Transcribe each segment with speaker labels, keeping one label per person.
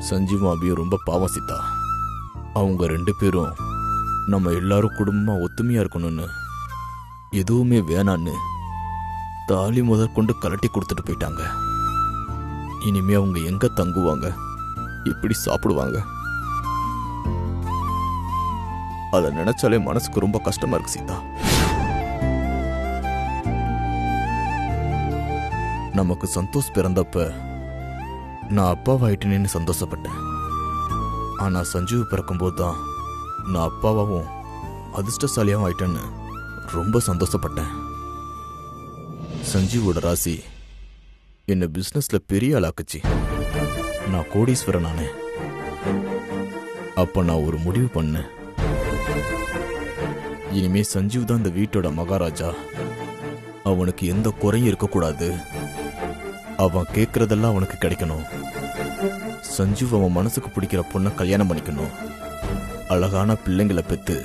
Speaker 1: சஞ்சீவும் அபியும் ரொம்ப பாவம் சீதா. அவங்க 2 பேரும் நம்ம எல்லாரும் குடும்பமா ஒத்துமையா இருக்கணும்னு எதுவுமே வேணான்னு தாலி முதற்கொண்டு கலட்டி கொடுத்துட்டு போயிட்டாங்க. இனிமே அவங்க எங்க தங்குவாங்க, எப்படி சாப்பிடுவாங்க? அதை நினைச்சாலே மனசுக்கு ரொம்ப கஷ்டமா இருக்கு சீதா. நமக்கு சந்தோஷ் பிறந்தப்ப நான் அப்பாவாயிட்டேன்னு சந்தோஷப்பட்டேன். ஆனா சஞ்சீவ் பிறக்கும்போது தான் நான் அப்பாவாவும் அதிர்ஷ்டசாலியாவும் ஆயிட்டேன்னு ரொம்ப சந்தோஷப்பட்டேன். சஞ்சீவோட ராசி என்ன பிசினஸ்ல பெரிய ஆளாக்குச்சு. நான் கோடீஸ்வரன் ஆனேன். அப்ப நான் ஒரு முடிவு பண்ணேன். இனிமே சஞ்சீவ் தான் இந்த வீட்டோட மகாராஜா. அவனுக்கு எந்த குறையும் இருக்கக்கூடாது. அவன் கேட்கறதெல்லாம் அவனுக்கு கிடைக்கணும். சஞ்சீவ் அவன் மனசுக்கு பிடிக்கிற பொண்ணை கல்யாணம் பண்ணிக்கணும். அழகான பிள்ளைங்களை பெத்து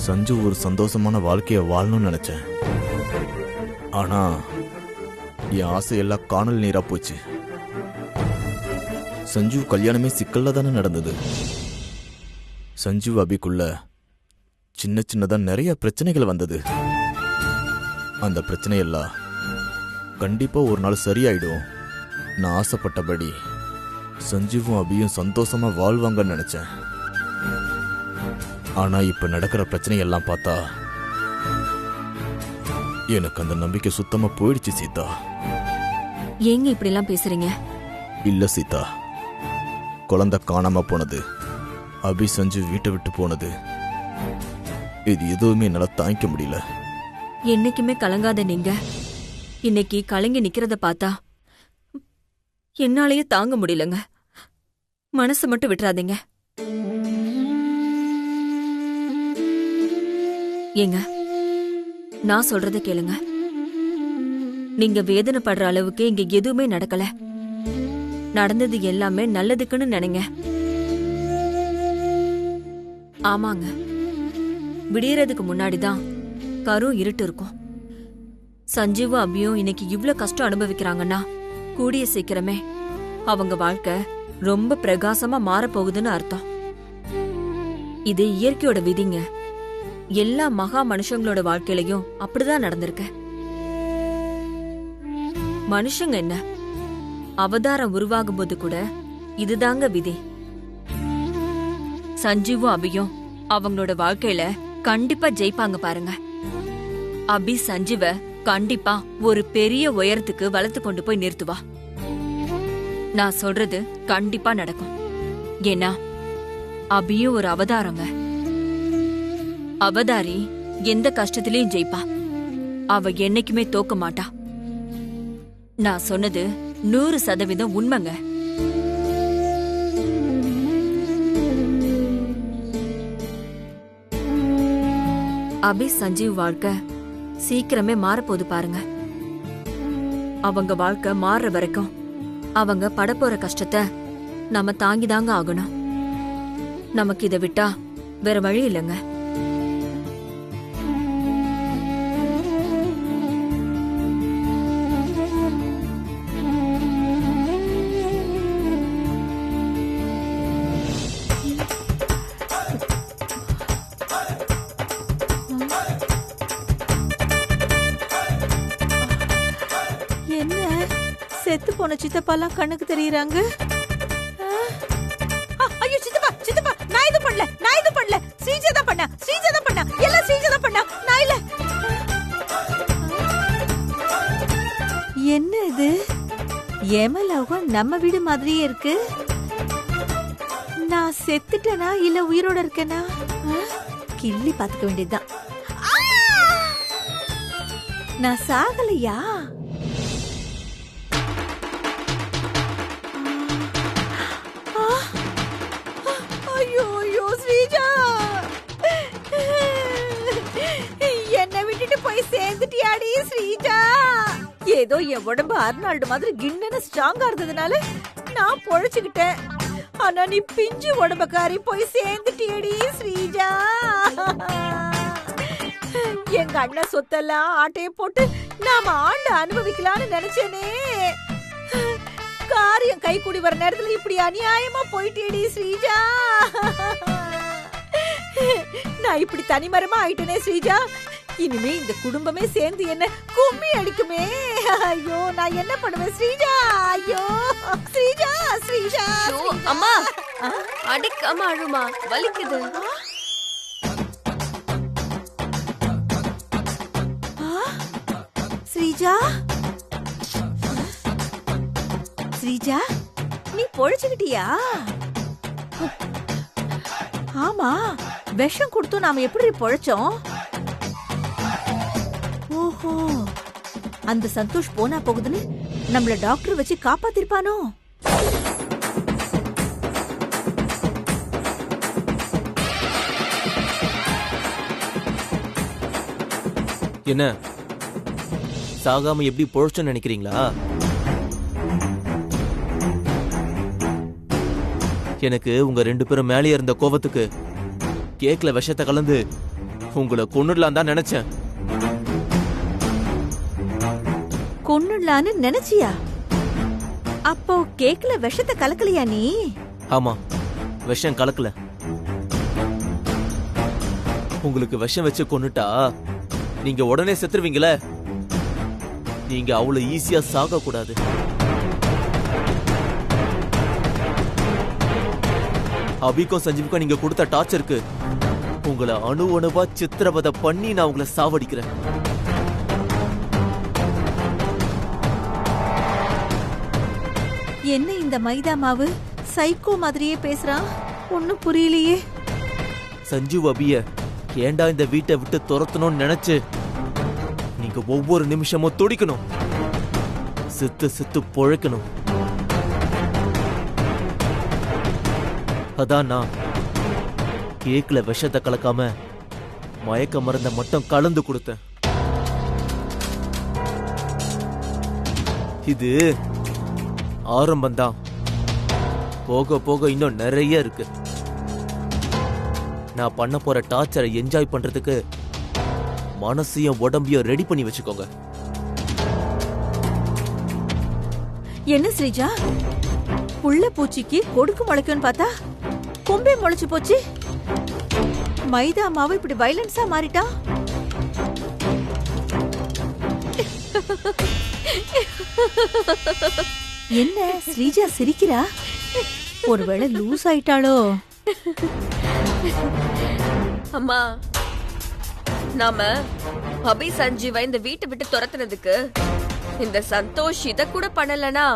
Speaker 1: சஞ்சீவ் ஒரு சந்தோஷமான வாழ்க்கையை வாழணும்னு நினைச்சேன். ஆனா என் ஆசையெல்லாம் காணல் நீரா போச்சு. சஞ்சீவ் கல்யாணமே சிக்கல்ல தானே நடந்தது. சஞ்சீவ் அபிக்குள்ள சின்ன சின்னதா நிறைய பிரச்சனைகள் வந்தது. அந்த பிரச்சனையெல்லாம் கண்டிப்பா ஒரு நாள் சரியாயிடும். நான் ஆசைப்பட்டபடி சஞ்சீவும் அபியும் சந்தோஷமா வாழ்வாங்கன்னு நினைச்சேன். ஆனா இப்ப நடக்கிற பிரச்சனையெல்லாம் பார்த்தா எனக்கு அந்த நம்பிக்கை சுத்தமா போயிடுச்சு சீதா.
Speaker 2: ஏங்க இப்படி எல்லாம் பேசுறீங்க?
Speaker 1: இல்ல சீதா, குழந்தை காணாம போனது, அபி சஞ்சு வீட்டை விட்டு போனது, இது எதுவுமே என்னால தாங்கிக்க முடியல.
Speaker 2: என்னைக்குமே கலங்காத நீங்க இன்னைக்கு கலங்கி நிக்கிறத பார்த்தா என்னாலேயே தாங்க முடியலங்க. மனசு மட்டும் விட்டுறாதீங்க. ஏங்க, நான் சொல்றத கேளுங்க. நீங்க வேதனைப்படுற அளவுக்கு இங்க எதுவுமே நடக்கல. நடந்தது எல்லாமே நல்லதுக்குன்னு நினைங்க. ஆமாங்க, விடியறதுக்கு முன்னாடிதான் கரும் இருட்டு இருக்கும். சஞ்சீவும் அபியும் இன்னைக்கு இவ்ளோ கஷ்டம் அனுபவிக்கிறாங்கன்னா கூடிய சீக்கிரமே அவங்க வாழ்க்கை ரொம்ப பிரகாசமா மாறப்போகுதுன்னு அர்த்தம். இது இயற்கையோட விதிங்க. எல்லா மகா மனுஷங்களோட வாழ்க்கையிலையும் அப்படிதான் நடந்திருக்கு. மனுஷங்க என்ன, அவதாரம் உருவாகும் போது கூட இதுதாங்க விதி. சஞ்சீவும் அபியும் அவங்களோட வாழ்க்கையில கண்டிப்பா ஜெயிப்பாங்க பாருங்க. அபி சஞ்சீவ கண்டிப்பா ஒரு பெரிய உயரத்துக்கு வளர்த்து கொண்டு போய் நிறுத்துவா. நான் சொல்றது கண்டிப்பா நடக்கும். ஏன்னா அபியும் ஒரு அவதாரங்க. அவதாரி எந்த கஷ்டத்திலையும் ஜெயிப்பா. அவ என்னைக்குமே தோக்க மாட்டா. நான் சொன்னது 100% உண்மைங்க. அபி சஞ்சீவ் வாழ்க்கை சீக்கிரமே மாறப்போது பாருங்க. அவங்க வாழ்க்கை மாறுற வரைக்கும் அவங்க படப்போற கஷ்டத்தை நம்ம தாங்கிதாங்க ஆகணும். நமக்கு இதை விட்டா வேற வழி இல்லைங்க.
Speaker 3: செத்து போன சித்தப்பாலாம் கண்ணுக்கு தெரியறாங்க. ஐயோ சித்தப்பா சித்தப்பா, நான் இது பண்ணல ஸ்ரீஜா தான் பண்ணா எல்லாம் ஸ்ரீஜா தான் பண்ணா, நான் இல்ல. என்ன இது? ஏமலோகம் நம்ம வீடு மாதிரியே இருக்கு. நான் செத்துட்டேனா இல்ல உயிரோட இருக்கேனா? கிள்ளி பாத்துக்க வேண்டியதுதான். நான் சாகலையா? சேர்ந்துட்டியாடி ஸ்ரீஜா? ஏதோ என் உடம்பு அர்னால்டு மாதிரி கிண்ணன ஸ்ட்ராங்கா இருந்ததுனால நான் பொழைச்சுக்கிட்டேன். ஆனா நீ பிஞ்சு உடம்புக்காரி போய் சேர்ந்துட்டியடி ஸ்ரீஜா. எங்க அண்ணன் சொத்தெல்லாம் ஆட்டைய போட்டு நாம ஆண்டு அனுபவிக்கலாம்னு நினைச்சேனே. காரியம் கை கூடி வர நேரத்துல இப்படி அநியாயமா போயிட்டேடி ஸ்ரீஜா. நான் இப்படி தனிமரமா ஆயிட்டேனே ஸ்ரீஜா. இனிமே இந்த குடும்பமே சேர்ந்து என்ன கும்மி அடிக்குமே. ஐயோ நான் என்ன பண்ணுவேன் ஸ்ரீஜா. ஐயோ ஸ்ரீஜா ஸ்ரீஜா.
Speaker 2: அம்மா அடிக்காம அழுமா, வலிக்குது.
Speaker 3: ஸ்ரீஜா ஸ்ரீஜா நீ பொழைச்சுக்கிட்டியா? ஆமா, விஷம் கொடுத்தோம் நாம எப்படி பொழைச்சோம்? ஓஹோ, அந்த சந்தோஷ் போனா போகுதுன்னு நம்மள டாக்டர் வச்சு காப்பாத்திருப்பானோ?
Speaker 4: என்ன சாகாம எப்படி பொழைச்சோன்னு நினைக்கிறீங்களா? எனக்கு உங்க 2 பேரும் மேலே இருந்த கோவத்துக்கு கேக்ல விஷத்தை கலந்து உங்களை கொன்னுடலாம் தான் நினைச்சேன்.
Speaker 3: கொன்னுடலான்னு நினைச்சியா? அப்போ கேக்ல விஷத்தை கலக்கலையா நீ?
Speaker 4: ஆமா, விஷம் கலக்கல. உங்களுக்கு விஷம் வச்சு கொன்னுட்டா நீங்க உடனே செத்துருவீங்களே. நீங்க அவ்வளவு ஈஸியா சாக கூடாது. அபிக்கும் சஞ்சீவுக்கும் நீங்க கொடுத்த டார்ச்சருக்கு உங்களை அணுவா சித்திரவதை பண்ணி நான் உங்களை சாவடிக்கிறேன்.
Speaker 3: என்ன இந்த மைதா மாவு சைக்கோ மாதிரியே பேசுறான்? ஒண்ணும் புரியலையே.
Speaker 4: சஞ்சீவ் அபிய ஏண்டா இந்த வீட்டை விட்டு துரத்தணும்னு நினைச்சு நீங்க ஒவ்வொரு நிமிஷமும் துடிக்கணும், சித்து சித்து பொழைக்கணும். அதான் நான் கேக்ல விஷத்தை கலக்காம மயக்க மருந்த மட்டும் கலந்து கொடுத்தேன். இது ஆரம்பம்தான், போக போக இன்னும் நிறைய இருக்கு. நான் பண்ண போற டார்ச்சரை என்ஜாய் பண்றதுக்கு மனசையும் உடம்பையும் ரெடி பண்ணி வச்சுக்கோங்க.
Speaker 3: என்ன ஸ்ரீஜா, புள்ள பூச்சிக்கு கொடுக்கு முளைக்கும்னு பார்த்தா கொம்பே முளைச்சு போச்சு. மைதா மாவு இப்படி வைலன்ஸா மாறிட்டா? என்ன ஸ்ரீஜா சிரிக்கிறா? ஒருவேளை லூஸ் ஆயிட்டாளோ?
Speaker 2: அம்மா, நாம அபி சஞ்சீவை இந்த வீட்டை விட்டு துரத்துனதுக்கு இந்த சந்தோஷ் இத கூட பண்ணலனா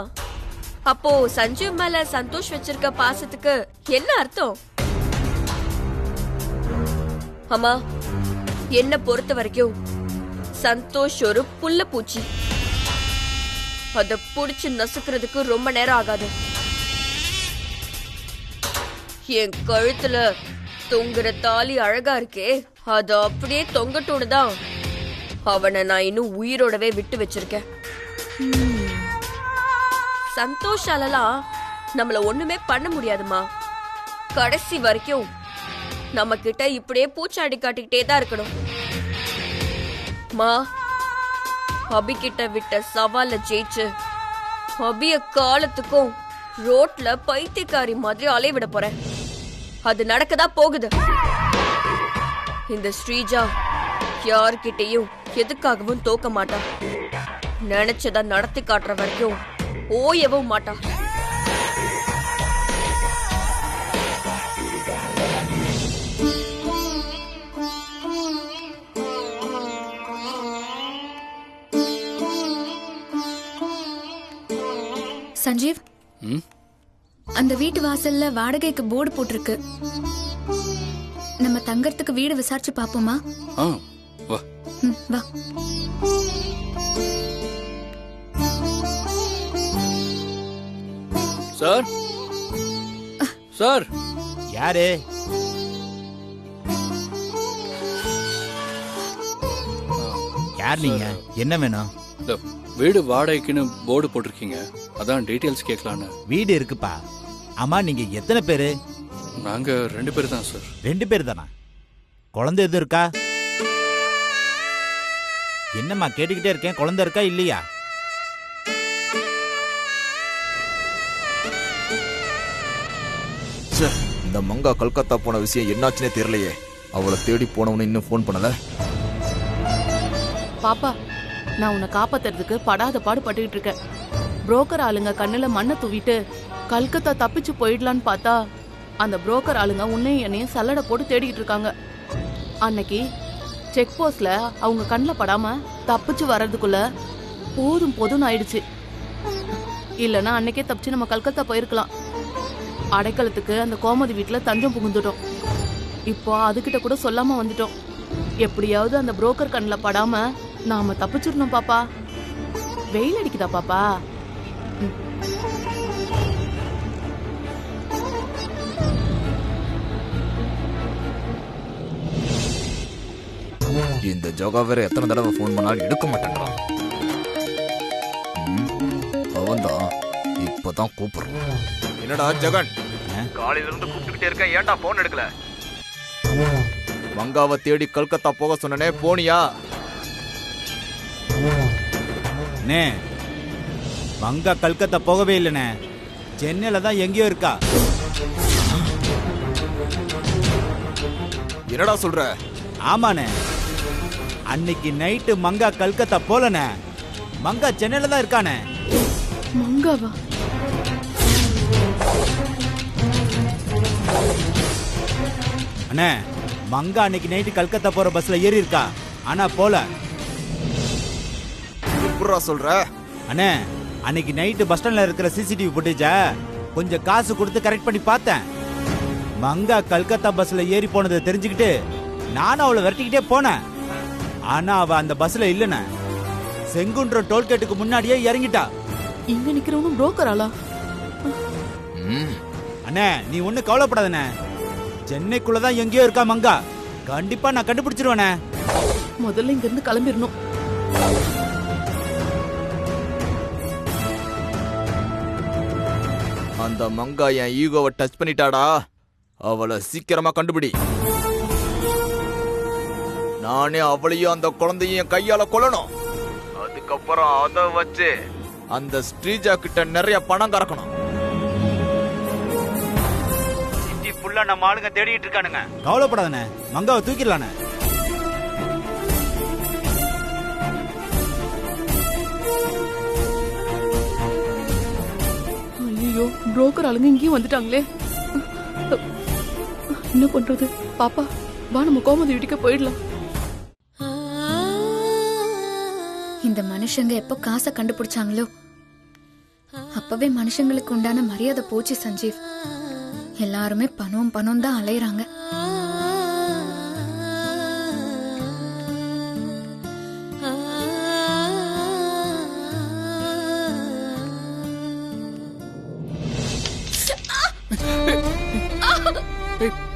Speaker 2: அப்போ சஞ்சீவ் மேல சந்தோஷ் வச்சிருக்க பாசத்துக்கு என்ன அர்த்தம்? அம்மா, என்ன பொறுத்த வரைக்கும் சந்தோஷ் ஒரு புல்ல பூச்சி. அத புடிச்சு நசுக்கிறதுக்கு ரொம்ப நேரம் ஆகாது. என் கழுத்துல தொங்குற தாலி அழகா இருக்கே, அது அப்படியே தொங்கட்டோடு தான் அவனை நான் இன்னும் உயிரோடவே விட்டு வச்சிருக்கேன். சந்தோஷாலலாம் நம்மள ஒண்ணுமே பண்ண முடியாதுமா. கடைசி வரைக்கும் நம்ம கிட்ட இப்படியே பூச்சாடி காட்டிக்கிட்டே தான் இருக்கணும். மா, அபி கிட்ட விட்ட சவால ஜெயிச்சு அபிய காலத்துக்கும் ரோட்ல பைத்தியக்காரி மாதிரி அலைவிட போறேன். அது நடக்கதா போகுது. இந்த ஸ்ரீஜா யார்கிட்டையும் எதுக்காகவும் தோக்க மாட்டா. நினைச்சதா நடத்தி காட்டுற வரைக்கும் ஓயவும் மாட்டா.
Speaker 5: சஞ்சீவ், அந்த வீட்டு வாசல்ல வாடகைக்கு போர்டு போட்டிருக்கு. நம்ம தங்கறதுக்கு வீடு விசாரிச்சு பாப்போமா?
Speaker 6: வா.
Speaker 5: வா.
Speaker 6: Sir, sir.
Speaker 7: யாரு? யார் நீங்க? என்ன வேணும்?
Speaker 6: வீடு வாடகைக்குன்னு போர்டு போட்டிருக்கீங்க, அதான் டீடைல்ஸ் கேட்கலான்னு.
Speaker 7: வீடு இருக்குப்பா. ஆமா, நீங்க எத்தனை பேரு?
Speaker 6: நாங்க 2 பேர் தான் சார்.
Speaker 7: 2 பேர் தானா? குழந்தை எதுவும் இருக்கா? என்னம்மா கேட்டுக்கிட்டே இருக்கேன், குழந்தை இருக்கா இல்லையா?
Speaker 1: ச்சே, இந்த மங்கா கல்கத்தா போன விஷயம் என்னாச்சுன்னே தெரியலையே. அவளை தேடி போனவனு இன்னும் ஃபோன் பண்ணல.
Speaker 8: பாப்பா, நான் உன்னை காப்பாத்துறதுக்கு படாத பாடு பட்டுக்கிட்டு இருக்கேன். புரோக்கர் ஆளுங்க கண்ணுல மண்ணை தூவிட்டு கல்கத்தா தப்பிச்சு போயிடலான்னு பார்த்தா அந்த புரோக்கர் ஆளுங்க உன்னையும் என்னையும் சல்லடை போட்டு தேடிக்கிட்டு இருக்காங்க. அன்னைக்கு செக் போஸ்ட்ல அவங்க கண்ணில் படாம தப்பிச்சு வர்றதுக்குள்ள போதும் போதும்னு ஆயிடுச்சு. இல்லைன்னா அன்னைக்கே தப்பிச்சு நம்ம கல்கத்தா போயிருக்கலாம். அடைக்கலத்துக்கு அந்த கோமதி வீட்டுல தஞ்சம் புகுந்துட்டோம். இப்போ அதுகிட்ட கூட சொல்லாம வந்துட்டோம். எப்படியாவது அந்த புரோக்கர் கண்ணில் படாம நாம தப்பிச்சிடணும் பாப்பா. வெயில் அடிக்குதா பாப்பா?
Speaker 1: இந்த ஜோகா வேற எத்தனை தடவை ஃபோன் பண்ணாலும் எடுக்க மாட்டேன்றான். அவன்தான் இப்பதான் கூப்பிடுறான். என்னடா ஜெகன், காலையில இருந்து கூப்பிட்டுக்கிட்டே இருக்க, ஏன்டா போன் எடுக்கல? மங்காவை தேடி கல்கத்தா போக சொன்னனே, போனியா?
Speaker 7: அண்ணே, மங்கா கல்கத்தா போகவே இல்லைண்ணே. சென்னையில தான் எங்கேயோ இருக்கா.
Speaker 1: என்னடா சொல்ற?
Speaker 7: ஆமாண்ணே, அன்னைக்கு நைட்டு மங்கா கல்கத்தா போலண்ணே. மங்கா சென்னையில தான் இருக்கானே.
Speaker 8: மங்காவா?
Speaker 7: அண்ணே, மங்கா அன்னைக்கு நைட்டு கல்கத்தா போற பஸ்ல ஏறி இருக்கா, ஆனா போல.
Speaker 1: எப்படிடா சொல்ற?
Speaker 7: அண்ணே, அன்னைக்கு நைட்டு பஸ் ஸ்டாண்ட்ல இருக்கிற சிசிடிவி ஃபுட்டேஜ கொஞ்சம் காசு கொடுத்து கரெக்ட் பண்ணி பார்த்தேன். மங்கா கல்கத்தா பஸ்ல ஏறி போனதை தெரிஞ்சுக்கிட்டு நானும் அவளை விரட்டிக்கிட்டே போனேன். ஆனா அவ அந்த பஸ்ல இல்லைண்ணே. செங்குன்றம் டோல்கேட்டுக்கு முன்னாடியே இறங்கிட்டா.
Speaker 8: இங்க நிக்கிறவனும் புரோக்கர் ஆளா?
Speaker 7: அண்ணே, நீ ஒண்ணு கவலைப்படாதண்ணே. சென்னைக்குள்ளதான் எங்கேயோ இருக்கா மங்கா. கண்டிப்பா நான் கண்டுபிடிச்சிருவேனே.
Speaker 8: முதல்ல இங்க இருந்து கிளம்பிடணும்.
Speaker 1: அந்த மங்கா என் ஈகோவை டச் பண்ணிட்டாடா. அவளை சீக்கிரமா கண்டுபிடி. நானே அவளையும் அந்த குழந்தையும் என் கையால கொல்லணும். அதுக்கப்புறம் அதை வச்சு அந்த ஸ்ரீஜா கிட்ட நிறைய பணம் கறக்கணும்.
Speaker 7: சிட்டி ஃபுல்லா நம்ம ஆளுங்க தேடிட்டு இருக்கானுங்க. கவலைப்படாதண்ணே, மங்காவை தூக்கிடலானே.
Speaker 8: ஐயோ, புரோக்கர் ஆளுங்க இங்கேயும் வந்துட்டாங்களே. என்ன பண்றது? பாப்பா வா, நம்ம கோமதி வீட்டுக்கு போயிடலாம்.
Speaker 5: இந்த மனுஷங்க எப்போ காசை கண்டுபிடிச்சாங்களோ அப்பவே மனுஷங்களுக்கு உண்டான மரியாதை போச்சு சஞ்சீவ். எல்லாருமே பணம் பணம் தான் அலையறாங்க.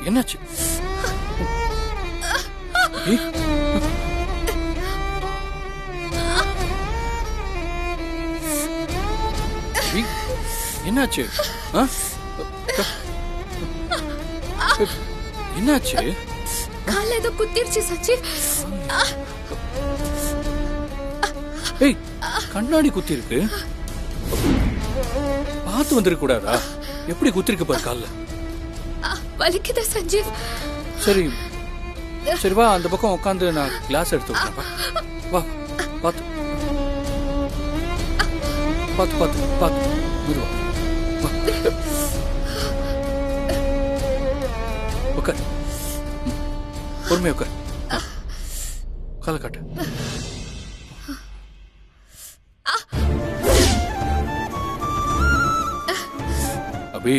Speaker 6: என்னாச்சு? என்னாச்சு? என்னாச்சு?
Speaker 5: கால்ல ஏதோ குத்திருச்சு சஞ்சீவ்.
Speaker 6: ஏய், கண்ணாடி குத்தி இருக்கு. பார்த்து வந்துருக்க கூடாதா? எப்படி குத்திருக்கு பாரு கால்ல.
Speaker 5: வலிக்குதா சஞ்சீவ்?
Speaker 6: சரி சரி, வா அந்த பக்கம் உட்காந்து நான் கிளாஸ் எடுத்து வைக்கிறேன். வா, பார்த்து பார்த்து பார்த்து பார்த்து மெதுவா உட்கார். பொறுமையா உட்கார். காலை காட்டு. அபி,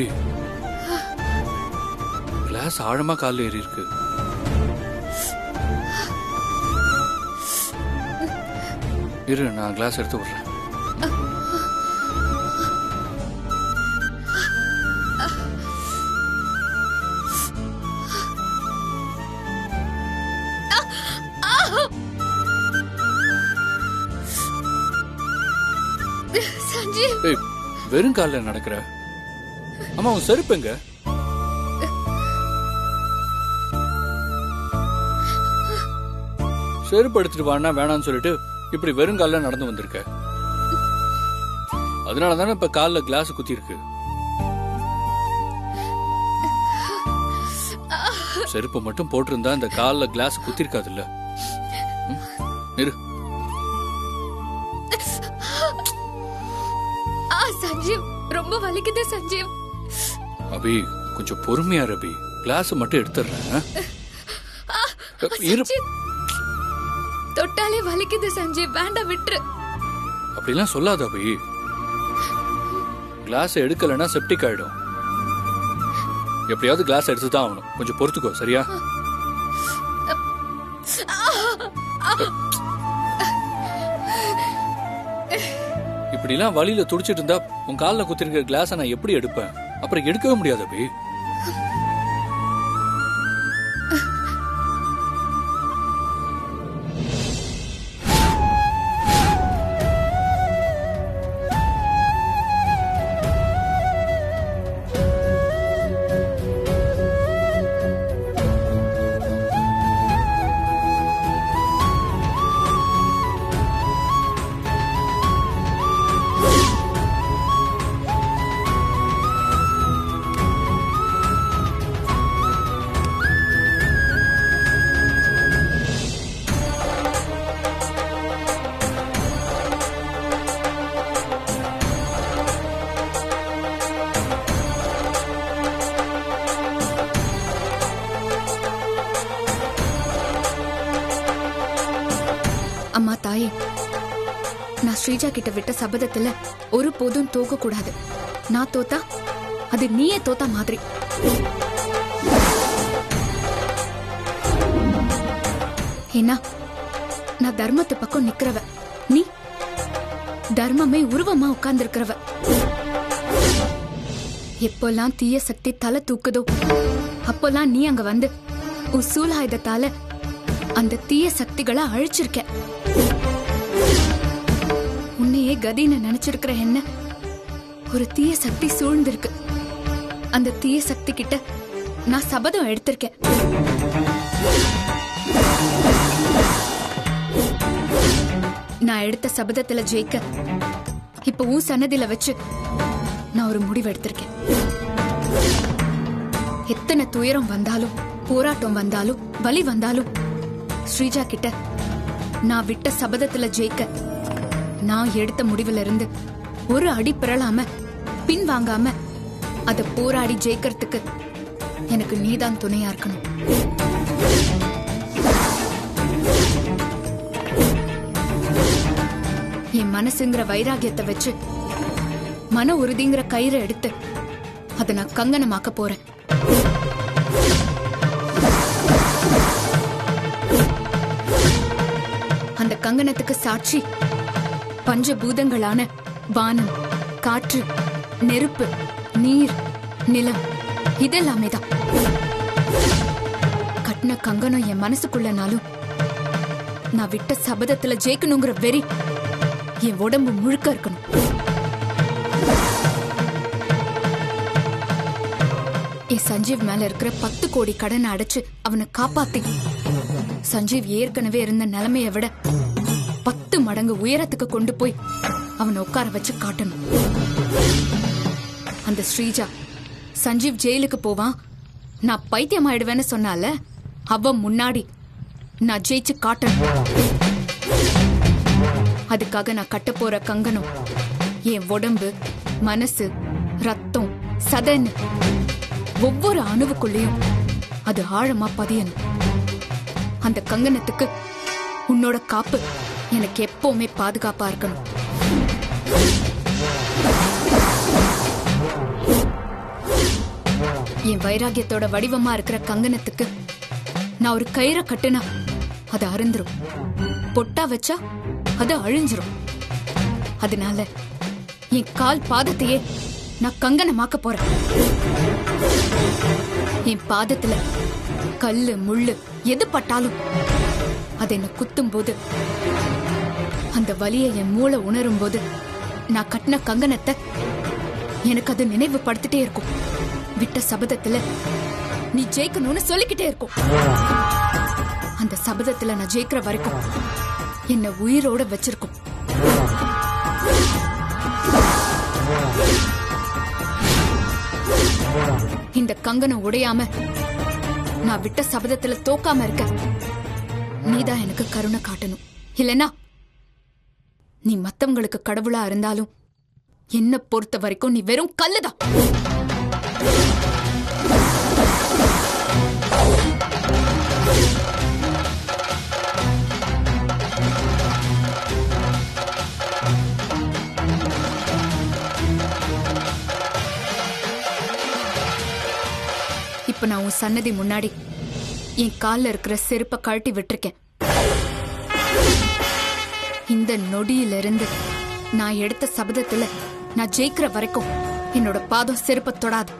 Speaker 6: கிளாஸ் ஆழமா காலில் ஏறி இருக்கு. இரு, நான் கிளாஸ் எடுத்து விடுறேன்.
Speaker 5: சஞ்சீவ்,
Speaker 6: வெறும் காலில் நடக்கிற? அம்மா, உன் செருப்புங்க? செருப்பு எடுத்துட்டு வானா வேணான்னு சொல்லிட்டு இப்படி வெறும் காலில் நடந்து வந்திருக்க. அதனால தானே இப்ப காலில் கிளாஸ் குத்தி இருக்கு. செருப்பு மட்டும் போட்டிருந்தா இந்த கால்ல கிளாஸ் குத்திருக்காதுல்ல. இரு.
Speaker 5: சஞ்சீவ் ரொம்ப வலிக்குது சஞ்சீவ்.
Speaker 6: அபி கொஞ்சம் பொறுமையா ரபி, கிளாஸ் மட்டும் எடுத்துறேன்.
Speaker 5: தொட்டாலே வலிக்குது சஞ்சீவ், வேண்டாம் விட்டுரு.
Speaker 6: அப்படிலாம் சொல்லாத அபி, கிளாஸ் எடுக்கலன்னா செப்டிக் ஆயிடும். எப்படியாவது கிளாஸ் எடுத்து தான் ஆகணும், கொஞ்சம் பொறுத்துக்கோ சரியா? இப்படிலாம் வழியில துடிச்சிட்டு இருந்தா உன் காலில் குத்திருக்கிற கிளாஸை நான் எப்படி எடுப்பேன்? அப்புறம் எடுக்கவே முடியாது அபி.
Speaker 5: அம்மா தாயே, நான் ஸ்ரீஜா கிட்ட விட்ட சபதத்துல ஒரு போதும் தோக்க கூடாது. நான் தோத்தா அது நீயே தோத்தா மாதிரி. ஏன்னா நான் தர்மத்து பக்கம் நிக்கிறவ, நீ தர்மமே உருவமா உட்கார்ந்து இருக்கிறவ. எப்பெல்லாம் தீய சக்தி தலை தூக்குதோ அப்பெல்லாம் நீ அங்க வந்து உன் சூலாயுதத்தால அந்த தீய சக்திகளை அழிச்சிருக்க. உன்னையே கதின்னு நினைச்சிருக்கிற என்ன ஒரு தீய சக்தி சூழ்ந்திருக்கு. அந்த தீய சக்தி கிட்ட நான் சபதம் எடுத்திருக்கேன். நான் எடுத்த சபதத்துல ஜெயிக்க இப்ப உன் சன்னதியில வச்சு நான் ஒரு முடிவு எடுத்திருக்கேன். எத்தனை துயரம் வந்தாலும், போராட்டம் வந்தாலும், வலி வந்தாலும் ஸ்ரீஜா கிட்ட நான் விட்ட சபதத்துல ஜெயிக்க நான் எடுத்த முடிவுல இருந்து ஒரு அடி பிறளாம பின் வாங்காம அத போராடி ஜெயிக்கிறதுக்கு எனக்கு நீதான் துணையா இருக்கணும். என் மனசுங்கிற வைராகியத்தை வச்சு மன உறுதிங்கிற கயிறை எடுத்து அதை நான் கங்கணமாக்க போறேன். அந்த கங்கணத்துக்கு சாட்சி பஞ்சபூதங்களான வானம், காற்று, நெருப்பு, நீர், நிலம் இதெல்லாமே தான். கட்டின கங்கணம் என் மனசுக்குள்ளனாலும் நான் விட்ட சபதத்துல ஜெயிக்கணுங்கிற வெறி என் உடம்பு முழுக்க இருக்கணும். என் சஞ்சீவ் மேல இருக்கிற 10 கோடி கடனை அடைச்சு அவனை காப்பாத்தி சஞ்சீவ் ஏற்கனவே இருந்த நிலைமையை விட 10 மடங்கு உயரத்துக்கு கொண்டு போய் அவனை உட்கார வச்சு காட்டணும். அந்த ஸ்ரீஜா சஞ்சீவ் ஜெயிலுக்கு போவான், நான் பைத்தியம் ஆயிடுவேன்னு சொன்னால அவ முன்னாடி நான் ஜெயிச்சு காட்டணும். அதுக்காக நான் கட்ட போற கங்கணம் என் உடம்பு, மனசு, ரத்தம், சதன்னு ஒவ்வொரு அணுவுக்குள்ளேயும் அது ஆழமா பதியணும். அந்த கங்கணத்துக்கு உன்னோட காப்பு எனக்கு எப்பவுமே பாதுகாப்பா இருக்கணும். என் வைராகியத்தோட வடிவமா இருக்கிற கங்கணத்துக்கு நான் ஒரு கயிறை கட்டுனா அது அருந்துரும், பொட்டா வச்சா அது அழிஞ்சிரும். அதனால என் கால் பாதத்தையே நான் கங்கணமாக்க போறேன். என் பாதத்துல கல்லு முள்ளு எது பட்டாலும் அது என்ன குத்தும் போது, அந்த வலியை என் மூளை உணரும் போது நான் கட்டின கங்கணத்தை எனக்கு அது நினைவுபடுத்திட்டே இருக்கும். விட்ட சபதத்துல நீ ஜெயிக்கணும்னு சொல்லிக்கிட்டே இருக்கும். அந்த சபதத்துல நான் ஜெயிக்கிற வரைக்கும் என்ன உயிரோட வச்சிருக்கும். இந்த கங்கணம் உடையாம நான் விட்ட சபதத்துல தோக்காம இருக்க நீதான் எனக்கு கருணை காட்டணும். இல்லனா நீ மத்தவங்களுக்கு கடவுளா இருந்தாலும் என்ன பொறுத்த வரைக்கும் நீ வெறும் கல்லுதான். இப்ப நான் உன் சன்னதி முன்னாடி என் கால்ல இருக்கிற செருப்பை கழட்டி விட்டுருக்கேன். இந்த நொடியிலிருந்து நான் எடுத்த சபதத்துல நான் ஜெயிக்கிற வரைக்கும் என்னோட பாதம் செருப்பை தொடாது.